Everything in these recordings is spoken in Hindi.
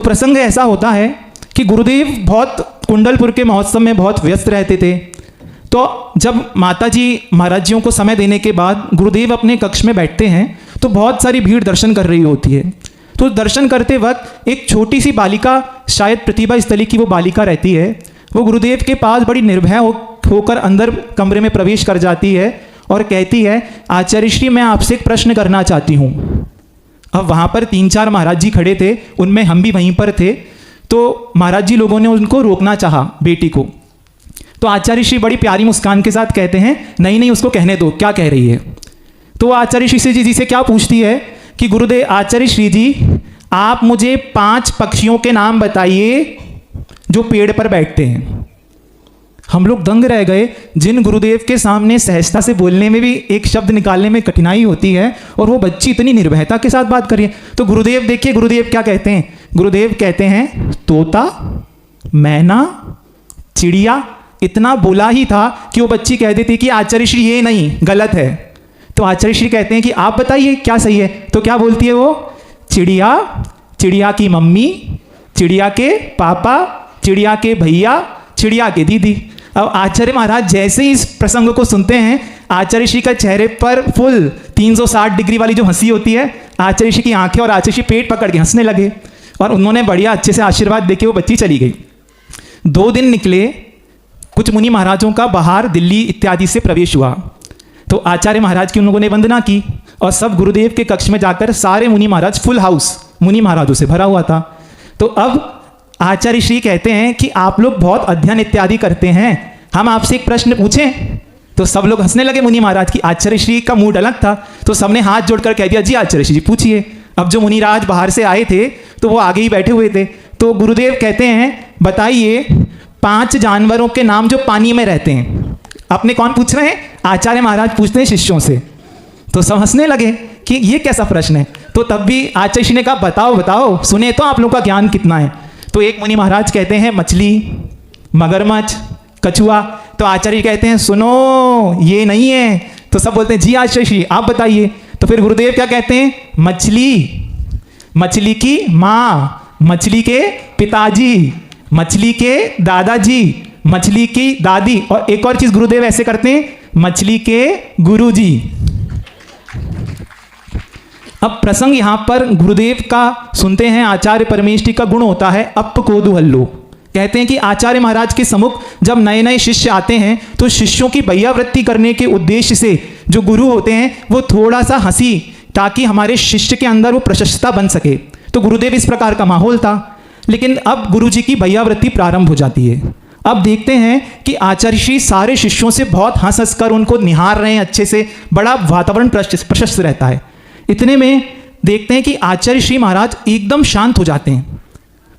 प्रसंग ऐसा होता है कि गुरुदेव बहुत कुंडलपुर के महोत्सव में बहुत व्यस्त रहते थे। तो जब माता जी महाराज जियों को समय देने के बाद गुरुदेव अपने कक्ष में बैठते हैं तो बहुत सारी भीड़ दर्शन कर रही होती है। तो दर्शन करते वक्त एक छोटी सी बालिका, शायद प्रतिभा स्थली की वो बालिका रहती है, वो गुरुदेव के पास बड़ी निर्भय होकर अंदर कमरे में प्रवेश कर जाती है और कहती है, आचार्य श्री मैं आपसे एक प्रश्न करना चाहती हूँ। अब वहाँ पर 3-4 महाराज जी खड़े थे, उनमें हम भी वहीं पर थे। तो महाराज जी लोगों ने उनको रोकना चाहा बेटी को। तो आचार्य श्री बड़ी प्यारी मुस्कान के साथ कहते हैं, नहीं नहीं उसको कहने दो, क्या कह रही है। तो वो आचार्य श्री जी से क्या पूछती है कि गुरुदेव आचार्य श्री जी आप मुझे 5 पक्षियों के नाम बताइए जो पेड़ पर बैठते हैं। हम लोग दंग रह गए, जिन गुरुदेव के सामने सहजता से बोलने में भी एक शब्द निकालने में कठिनाई होती है और वो बच्ची इतनी निर्भयता के साथ बात कर रही है। तो गुरुदेव देखिए गुरुदेव क्या कहते हैं। गुरुदेव कहते हैं तोता, मैना, चिड़िया। इतना बोला ही था कि वो बच्ची कह देती कि आचार्य श्री ये नहीं, गलत है। तो आचार्य श्री कहते हैं कि आप बताइए क्या सही है। तो क्या बोलती है वो, चिड़िया, चिड़िया की मम्मी, चिड़िया के पापा, चिड़िया के भैया, चिड़िया के दीदी। अब आचार्य महाराज जैसे ही इस प्रसंग को सुनते हैं, आचार्य श्री का चेहरे पर फुल 360 डिग्री वाली जो हंसी होती है, आचार्य श्री की आंखें और आचार्य श्री पेट पकड़ के हंसने लगे और उन्होंने बढ़िया अच्छे से आशीर्वाद देके वो बच्ची चली गई। 2 दिन निकले, कुछ मुनि महाराजों का बाहर दिल्ली इत्यादि से प्रवेश हुआ। तो आचार्य महाराज की उन लोगों ने वंदना की और सब गुरुदेव के कक्ष में जाकर सारे मुनि महाराज, फुल हाउस मुनि महाराजों से भरा हुआ था। तो अब आचार्य श्री कहते हैं कि आप लोग बहुत अध्ययन इत्यादि करते हैं, हम आपसे एक प्रश्न पूछें। तो सब लोग हंसने लगे मुनि महाराज की। आचार्य श्री का मूड अलग था, तो सबने हाथ जोड़कर कह दिया, जी आचार्य श्री जी पूछिए। अब जो मुनिराज बाहर से आए थे तो वो आगे ही बैठे हुए थे। तो गुरुदेव कहते हैं, बताइए 5 जानवरों के नाम जो पानी में रहते हैं। अपने कौन पूछ रहे हैं? आचार्य महाराज पूछते हैं शिष्यों से। तो सब हंसने लगे कि ये कैसा प्रश्न है। तो तब भी आचार्य श्री ने कहा, बताओ बताओ, सुने तो आप लोगों का ज्ञान कितना है। तो एक मुनि महाराज कहते हैं मछली, मगरमच्छ, कछुआ। तो आचार्य कहते हैं सुनो ये नहीं है। तो सब बोलते हैं जी आचार्य श्री आप बताइए। तो फिर गुरुदेव क्या कहते हैं, मछली, मछली की माँ, मछली के पिताजी, मछली के दादाजी, मछली की दादी, और एक और चीज गुरुदेव ऐसे करते हैं, मछली के गुरुजी। अब प्रसंग यहां पर गुरुदेव का सुनते हैं। आचार्य परमेष्ठी का गुण होता है अप कोदुहल्लो। कहते हैं कि आचार्य महाराज के सम्मुख जब नए नए शिष्य आते हैं तो शिष्यों की भैयावृत्ति करने के उद्देश्य से जो गुरु होते हैं वो थोड़ा सा हंसी, ताकि हमारे शिष्य के अंदर वो प्रशस्तता बन सके। तो गुरुदेव इस प्रकार का माहौल था। लेकिन अब गुरु जी की भैयावृत्ति प्रारंभ हो जाती है। अब देखते हैं कि आचार्य श्री सारे शिष्यों से बहुत हंस हंस कर उनको निहार रहे हैं अच्छे से, बड़ा वातावरण प्रशस्त रहता है। इतने में देखते हैं कि आचार्य श्री महाराज एकदम शांत हो जाते हैं।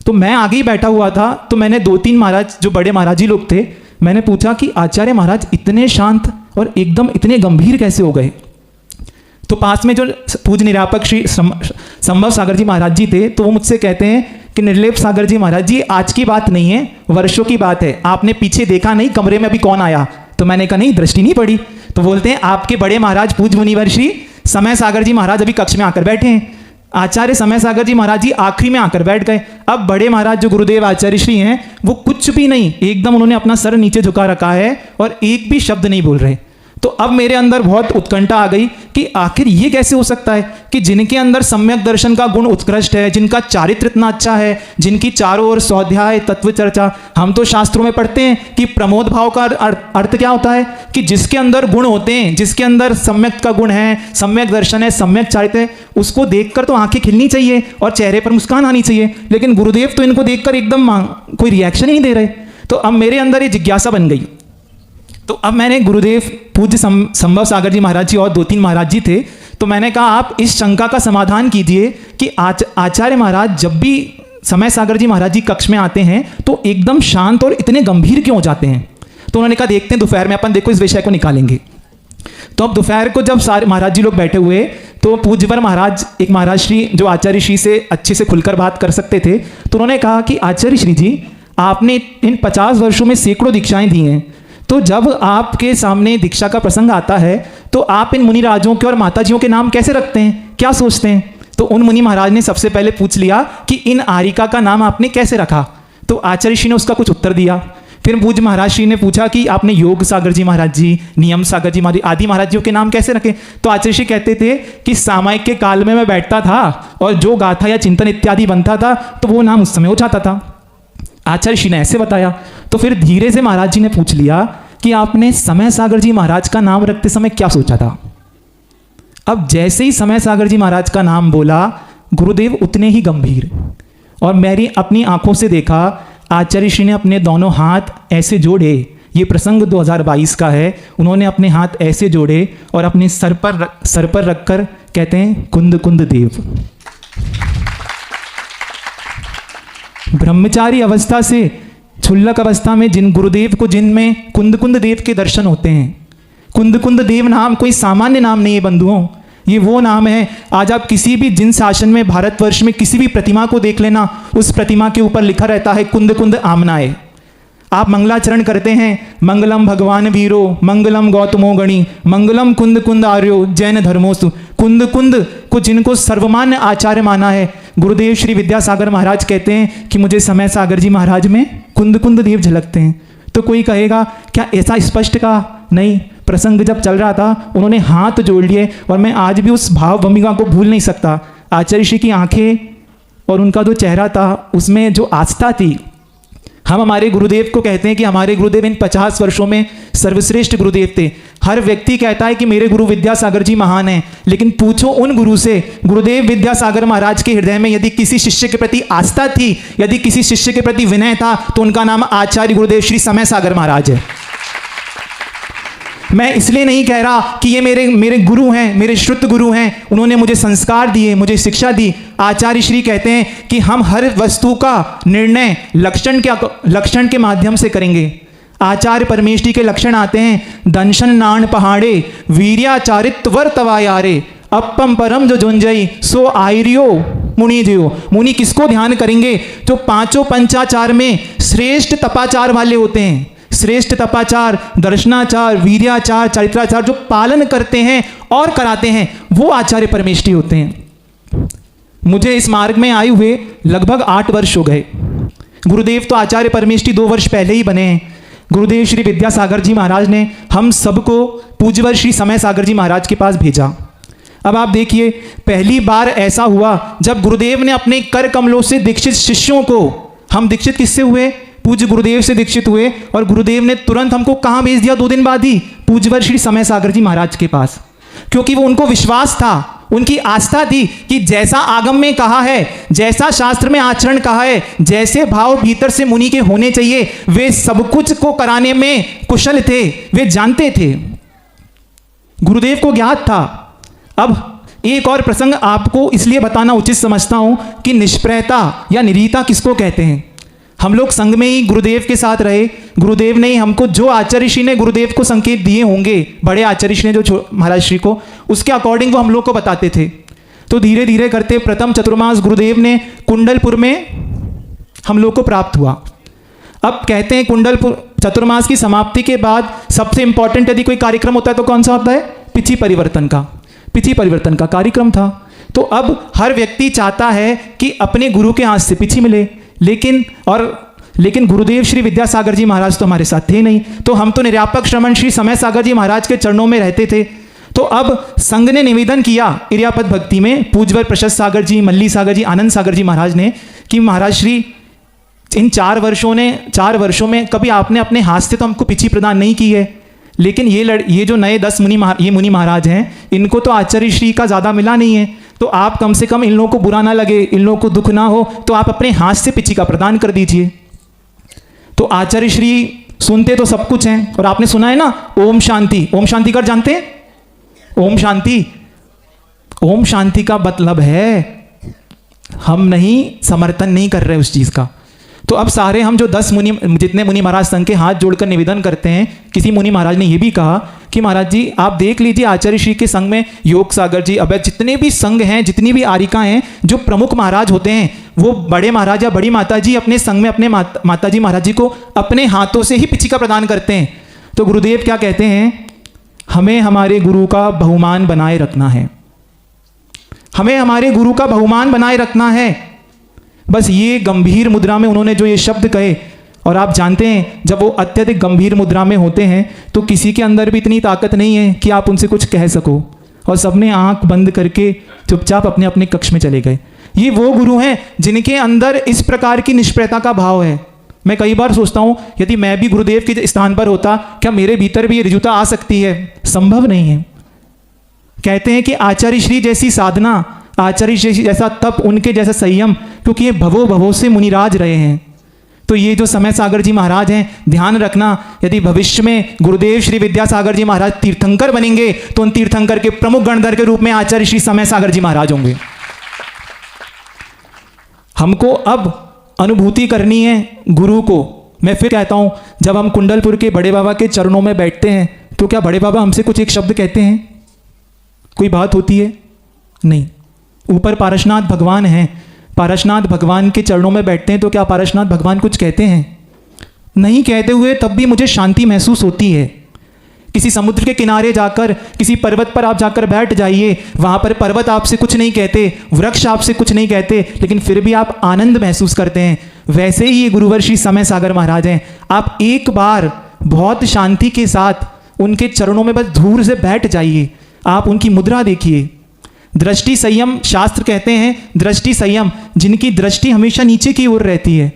तो मैं आगे ही बैठा हुआ था, तो मैंने 2-3 महाराज जो बड़े महाराज जी लोग थे, मैंने पूछा कि आचार्य महाराज इतने शांत और एकदम इतने गंभीर कैसे हो गए। तो पास में जो पूज्य निरापक श्री संभव सागर जी महाराज जी थे, तो वो मुझसे कहते हैं कि निर्लेप सागर जी महाराज जी आज की बात नहीं है, वर्षों की बात है, आपने पीछे देखा नहीं कमरे में अभी कौन आया। तो मैंने कहा नहीं, दृष्टि नहीं पड़ी। तो बोलते हैं आपके बड़े महाराज पूज्य मुनिवर श्री समय सागर जी महाराज अभी कक्ष में आकर बैठे हैं। आचार्य समय सागर जी महाराज जी आखिरी में आकर बैठ गए। अब बड़े महाराज जो गुरुदेव आचार्य श्री हैं वो कुछ भी नहीं, एकदम उन्होंने अपना सर नीचे झुका रखा है और एक भी शब्द नहीं बोल रहे। तो अब मेरे अंदर बहुत उत्कंठा आ गई कि आखिर ये कैसे हो सकता है कि जिनके अंदर सम्यक दर्शन का गुण उत्कृष्ट है, जिनका चारित्र इतना अच्छा है, जिनकी चारों ओर स्वाध्याय तत्व चर्चा, हम तो शास्त्रों में पढ़ते हैं कि प्रमोद भाव का अर्थ क्या होता है कि जिसके अंदर गुण होते हैं, जिसके अंदर सम्यक का गुण है, सम्यक दर्शन है, सम्यक चारित्र है, उसको देखकर तो आंखें खिलनी चाहिए और चेहरे पर मुस्कान आनी चाहिए। लेकिन गुरुदेव तो इनको देखकर एकदम कोई रिएक्शन ही नहीं दे रहे। तो अब मेरे अंदर ये जिज्ञासा बन गई। तो अब मैंने गुरुदेव पूज्य संभव सागर जी महाराज जी और 2-3 महाराज जी थे, तो मैंने कहा आप इस शंका का समाधान कीजिए कि आचार्य महाराज जब भी समय सागर जी महाराज जी कक्ष में आते हैं तो एकदम शांत और इतने गंभीर क्यों हो जाते हैं। तो उन्होंने कहा देखते हैं दोपहर में अपन देखो इस विषय को निकालेंगे। तो अब दोपहर को जब सारे महाराज जी लोग बैठे हुए तो पूज्यवर महाराज, एक महाराज श्री जो आचार्य श्री से अच्छे से खुलकर बात कर सकते थे, तो उन्होंने कहा कि आचार्य श्री जी आपने इन 50 वर्षों में सैकड़ों दीक्षाएं दी हैं, तो जब आपके सामने दीक्षा का प्रसंग आता है तो आप इन मुनिराजों के और माताजियों के नाम कैसे रखते हैं, क्या सोचते हैं। तो उन मुनि महाराज ने सबसे पहले पूछ लिया कि इन आरिका का नाम आपने कैसे रखा। तो आचार्य श्री ने उसका कुछ उत्तर दिया। फिर पूज्य महाराज श्री ने पूछा कि आपने योग सागर जी महाराज जी, नियम सागर जी महाराज आदि महाराज जी के नाम कैसे रखे। तो आचार्य श्री कहते थे कि सामायिक के काल में मैं बैठता था और जो गाथा या चिंतन इत्यादि बनता था तो वो नाम उस समय हो जाता था। आचार्य श्री ने ऐसे बताया। तो फिर धीरे से महाराज जी ने पूछ लिया कि आपने समय सागर जी महाराज का नाम रखते समय क्या सोचा था। अब जैसे ही समय सागर जी महाराज का नाम बोला, गुरुदेव उतने ही गंभीर, और मैंने अपनी आंखों से देखा आचार्य श्री ने अपने दोनों हाथ ऐसे जोड़े। ये प्रसंग 2022 का है। उन्होंने अपने हाथ ऐसे जोड़े और अपने सर पर रखकर कहते हैं कुंद कुंद देव। ब्रह्मचारी अवस्था से क्षुल्लक अवस्था में जिन गुरुदेव को, जिनमें कुंद कुंद देव के दर्शन होते हैं। कुंद कुंद देव नाम कोई सामान्य नाम नहीं है बंधुओं, ये वो नाम है। आज आप किसी भी जिन शासन में, भारतवर्ष में किसी भी प्रतिमा को देख लेना, उस प्रतिमा के ऊपर लिखा रहता है कुंद कुंद आमनाए। आप मंगलाचरण करते हैं, मंगलम भगवान वीरो, मंगलम गौतमो गणी, मंगलम कुंद कुंद आर्यो जैन धर्मोस्तु। कुंद कुंद को जिनको सर्वमान्य आचार्य माना है, गुरुदेव श्री विद्यासागर महाराज कहते हैं कि मुझे समय सागर जी महाराज में कुंद कुंद देव झलकते हैं। तो कोई कहेगा क्या ऐसा स्पष्ट कहा? नहीं, प्रसंग जब चल रहा था उन्होंने हाथ जोड़ लिए, और मैं आज भी उस भाव भूमिका को भूल नहीं सकता। आचार्य श्री की आंखें और उनका जो चेहरा था उसमें जो आस्था थी। हम हमारे गुरुदेव को कहते हैं कि हमारे गुरुदेव इन 50 वर्षों में सर्वश्रेष्ठ गुरुदेव थे। हर व्यक्ति कहता है कि मेरे गुरु विद्यासागर जी महान हैं, लेकिन पूछो उन गुरु से, गुरुदेव विद्यासागर महाराज के हृदय में यदि किसी शिष्य के प्रति आस्था थी, यदि किसी शिष्य के प्रति विनय था, तो उनका नाम आचार्य गुरुदेव श्री समय सागर महाराज है। मैं इसलिए नहीं कह रहा कि ये मेरे गुरु हैं, मेरे श्रुत गुरु हैं, उन्होंने मुझे संस्कार दिए, मुझे शिक्षा दी। आचार्य श्री कहते हैं कि हम हर वस्तु का निर्णय लक्षण के माध्यम से करेंगे। आचार्य परमेष्टि के लक्षण आते हैं, दंशन नाण पहाड़े, वीर्याचारित्व वर्तवायारे, अपम परम जो जुंजई सो आयरियो मुनि जियो। मुनि किसको ध्यान करेंगे? जो पांचों पंचाचार में श्रेष्ठ तपाचार वाले होते हैं। श्रेष्ठ तपाचार, दर्शनाचार, वीर्याचार, चरित्राचार जो पालन करते हैं और कराते हैं, वो आचार्य परमेष्टि होते हैं। मुझे इस मार्ग में आए हुए लगभग 8 वर्ष हो गए। गुरुदेव तो आचार्य परमेष्टि 2 वर्ष पहले ही बने हैं। गुरुदेव श्री विद्यासागर जी महाराज ने हम सबको पूज्यवर श्री समय सागर जी महाराज के पास भेजा। अब आप देखिए, पहली बार ऐसा हुआ जब गुरुदेव ने अपने कर कमलों से दीक्षित शिष्यों को, हम दीक्षित किससे हुए? पूज्य गुरुदेव से दीक्षित हुए, और गुरुदेव ने तुरंत हमको कहाँ भेज दिया? 2 दिन बाद ही पूज्यवर श्री समय सागर जी महाराज के पास। क्योंकि वो उनको विश्वास था, उनकी आस्था थी कि जैसा आगम में कहा है, जैसा शास्त्र में आचरण कहा है, जैसे भाव भीतर से मुनि के होने चाहिए, वे सब कुछ को कराने में कुशल थे, वे जानते थे, गुरुदेव को ज्ञात था। अब एक और प्रसंग आपको इसलिए बताना उचित समझता हूं कि निष्प्रयता या निरीता किसको कहते हैं। हम लोग संघ में ही गुरुदेव के साथ रहे। गुरुदेव ने हमको जो आचार्य श्री ने गुरुदेव को संकेत दिए होंगे, बड़े आचार्य श्री ने जो महाराज श्री को, उसके अकॉर्डिंग वो हम लोग को बताते थे। तो धीरे धीरे करते प्रथम चतुर्मास गुरुदेव ने कुंडलपुर में हम लोग को प्राप्त हुआ। अब कहते हैं कुंडलपुर चतुर्मास की समाप्ति के बाद सबसे इंपॉर्टेंट यदि कोई कार्यक्रम होता है तो कौन सा होता है? पिछी परिवर्तन का कार्यक्रम था। तो अब हर व्यक्ति चाहता है कि अपने गुरु के हाथ से पिछी मिले, लेकिन गुरुदेव श्री विद्यासागर जी महाराज तो हमारे साथ थे नहीं। तो हम तो निर्यापक श्रमण श्री समय सागर जी महाराज के चरणों में रहते थे। तो अब संघ ने निवेदन किया इरियापत भक्ति में, पूज्यवर प्रशस्त सागर जी, मल्ली सागर जी, आनंद सागर जी महाराज ने, कि महाराज श्री इन 4 वर्षों में कभी आपने अपने हाथ से तो हमको पिछी प्रदान नहीं की है, लेकिन ये जो नए 10 मुनि महाराज हैं, इनको तो आचार्य श्री का ज़्यादा मिला नहीं है। तो आप कम से कम इन लोगों को बुरा ना लगे, इन लोगों को दुख ना हो, तो आप अपने हाथ से पिछी का प्रदान कर दीजिए। तो आचार्य श्री सुनते तो सब कुछ हैं, और आपने सुना है ना ओम शांति। ओम शांति कर जानते हैं? ओम शांति का मतलब है हम नहीं समर्थन नहीं कर रहे उस चीज का। तो अब सारे हम जो 10 जितने मुनि महाराज संघ के हाथ जोड़कर निवेदन करते हैं, किसी मुनि महाराज ने यह भी कहा कि महाराज जी आप देख लीजिए आचार्य श्री के संघ में योग सागर जी, अभय, जितने भी संघ हैं, जितनी भी आरिका हैं, जो प्रमुख महाराज होते हैं, वो बड़े महाराज या बड़ी माता जी अपने संघ में अपने माता जी महाराज जी को अपने हाथों से ही पिछिका प्रदान करते हैं। तो गुरुदेव क्या कहते हैं? हमें हमारे गुरु का बहुमान बनाए रखना है। हमें हमारे गुरु का बहुमान बनाए रखना है। बस ये गंभीर मुद्रा में उन्होंने जो ये शब्द कहे, और आप जानते हैं जब वो अत्यधिक गंभीर मुद्रा में होते हैं तो किसी के अंदर भी इतनी ताकत नहीं है कि आप उनसे कुछ कह सको, और सबने आंख बंद करके चुपचाप अपने अपने कक्ष में चले गए। ये वो गुरु हैं जिनके अंदर इस प्रकार की निष्प्रयता का भाव है। मैं कई बार सोचता हूँ यदि मैं भी गुरुदेव के स्थान पर होता, क्या मेरे भीतर भी ये ऋजुता आ सकती है? संभव नहीं है। कहते हैं कि आचार्य श्री जैसी साधना, आचार्य श्री जैसा तप, उनके जैसा संयम, क्योंकि ये भवो भवो से मुनिराज रहे हैं। तो ये जो समय सागर जी महाराज हैं, ध्यान रखना, यदि भविष्य में गुरुदेव श्री विद्यासागर जी महाराज तीर्थंकर बनेंगे तो उन तीर्थंकर के प्रमुख गणधर के रूप में आचार्य श्री समय सागर जी महाराज होंगे। हमको अब अनुभूति करनी है गुरु को। मैं फिर कहता हूं, जब हम कुंडलपुर के बड़े बाबा के चरणों में बैठते हैं तो क्या बड़े बाबा हमसे कुछ एक शब्द कहते हैं? कोई बात होती है? नहीं। ऊपर पारसनाथ भगवान हैं, पारसनाथ भगवान के चरणों में बैठते हैं तो क्या पारसनाथ भगवान कुछ कहते हैं? नहीं कहते हुए तब भी मुझे शांति महसूस होती है। किसी समुद्र के किनारे जाकर, किसी पर्वत पर आप जाकर बैठ जाइए, वहाँ पर पर्वत आपसे कुछ नहीं कहते, वृक्ष आपसे कुछ नहीं कहते, लेकिन फिर भी आप आनंद महसूस करते हैं। वैसे ही ये गुरुवर श्री समय सागर महाराज हैं। आप एक बार बहुत शांति के साथ उनके चरणों में बस धूर से बैठ जाइए, आप उनकी मुद्रा देखिए। दृष्टि संयम, शास्त्र कहते हैं दृष्टि संयम, जिनकी दृष्टि हमेशा नीचे की ओर रहती है,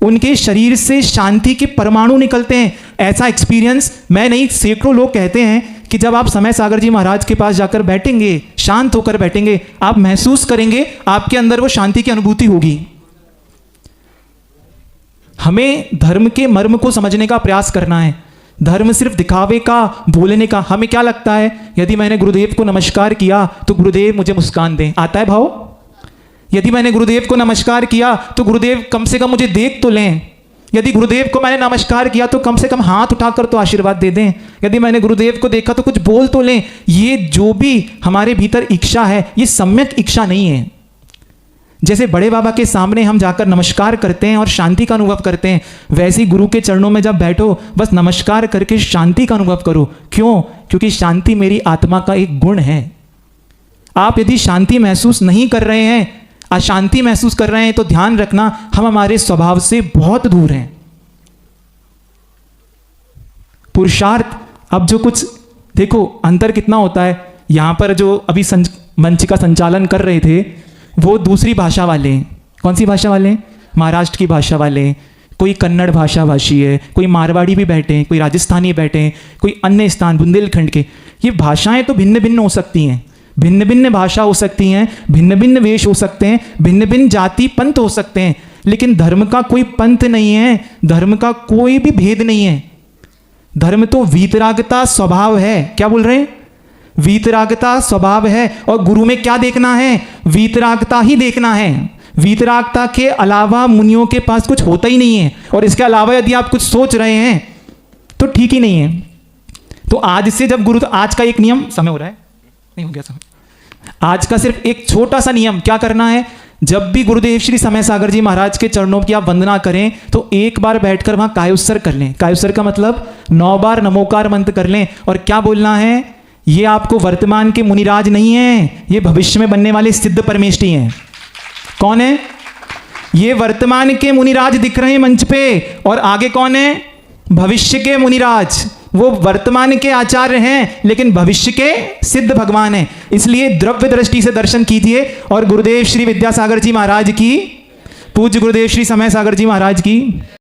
उनके शरीर से शांति के परमाणु निकलते हैं। ऐसा एक्सपीरियंस मैं नहीं, सैकड़ों लोग कहते हैं कि जब आप समय सागर जी महाराज के पास जाकर बैठेंगे, शांत होकर बैठेंगे, आप महसूस करेंगे आपके अंदर वो शांति की अनुभूति होगी। हमें धर्म के मर्म को समझने का प्रयास करना है। धर्म सिर्फ दिखावे का, बोलने का। हमें क्या लगता है यदि मैंने गुरुदेव को नमस्कार किया तो गुरुदेव मुझे मुस्कान दें, आता है भाव? यदि मैंने गुरुदेव को नमस्कार किया तो गुरुदेव कम से कम मुझे देख तो लें। यदि गुरुदेव को मैंने नमस्कार किया तो कम से कम हाथ उठाकर तो आशीर्वाद दे दें। यदि मैंने गुरुदेव को देखा तो कुछ बोल तो लें। ये जो भी हमारे भीतर इच्छा है, ये सम्यक इच्छा नहीं है। जैसे बड़े बाबा के सामने हम जाकर नमस्कार करते हैं और शांति का अनुभव करते हैं, वैसे ही गुरु के चरणों में जब बैठो बस नमस्कार करके शांति का अनुभव करो। क्यों? क्योंकि शांति मेरी आत्मा का एक गुण है। आप यदि शांति महसूस नहीं कर रहे हैं, अशांति महसूस कर रहे हैं, तो ध्यान रखना हम हमारे स्वभाव से बहुत दूर हैं। पुरुषार्थ, अब जो कुछ देखो अंतर कितना होता है। यहां पर जो अभी मंच का संचालन कर रहे थे वो दूसरी भाषा वाले हैं। कौन सी भाषा वाले हैं? महाराष्ट्र की भाषा वाले हैं, कोई कन्नड़ भाषा भाषी है, कोई मारवाड़ी भी बैठे हैं, कोई राजस्थानी बैठे हैं, कोई अन्य स्थान बुंदेलखंड के। ये भाषाएं तो भिन्न भिन्न हो सकती हैं, भिन्न भिन्न भाषा हो सकती हैं, भिन्न भिन्न वेश हो सकते हैं, भिन्न भिन्न जाति पंथ हो सकते हैं, लेकिन धर्म का कोई पंथ नहीं है, धर्म का कोई भी भेद नहीं है। धर्म तो वीतरागता स्वभाव है। क्या बोल रहे हैं? वीतरागता स्वभाव है। और गुरु में क्या देखना है? वीतरागता ही देखना है। वीतरागता के अलावा मुनियों के पास कुछ होता ही नहीं है। और इसके अलावा यदि आप कुछ सोच रहे हैं तो ठीक ही नहीं है। तो आज से जब गुरु, आज का एक नियम, समय हो रहा है, नहीं हो गया समय, आज का सिर्फ एक छोटा सा नियम क्या करना है, जब भी गुरुदेव श्री समय सागर जी महाराज के चरणों की आप वंदना करें तो एक बार बैठकर वहां कायोत्सर कर लें। कायोत्सर का मतलब 9 बार नमोकार मंत्र कर लें। और क्या बोलना है? ये आपको वर्तमान के मुनिराज नहीं है, ये भविष्य में बनने वाले सिद्ध परमेष्ठी हैं। कौन है? ये वर्तमान के मुनिराज दिख रहे हैं मंच पे, और आगे कौन है? भविष्य के मुनिराज। वो वर्तमान के आचार्य हैं लेकिन भविष्य के सिद्ध भगवान हैं। इसलिए द्रव्य दृष्टि से दर्शन कीजिए। और गुरुदेव श्री विद्यासागर जी महाराज की, पूज्य गुरुदेव श्री समय सागर जी महाराज की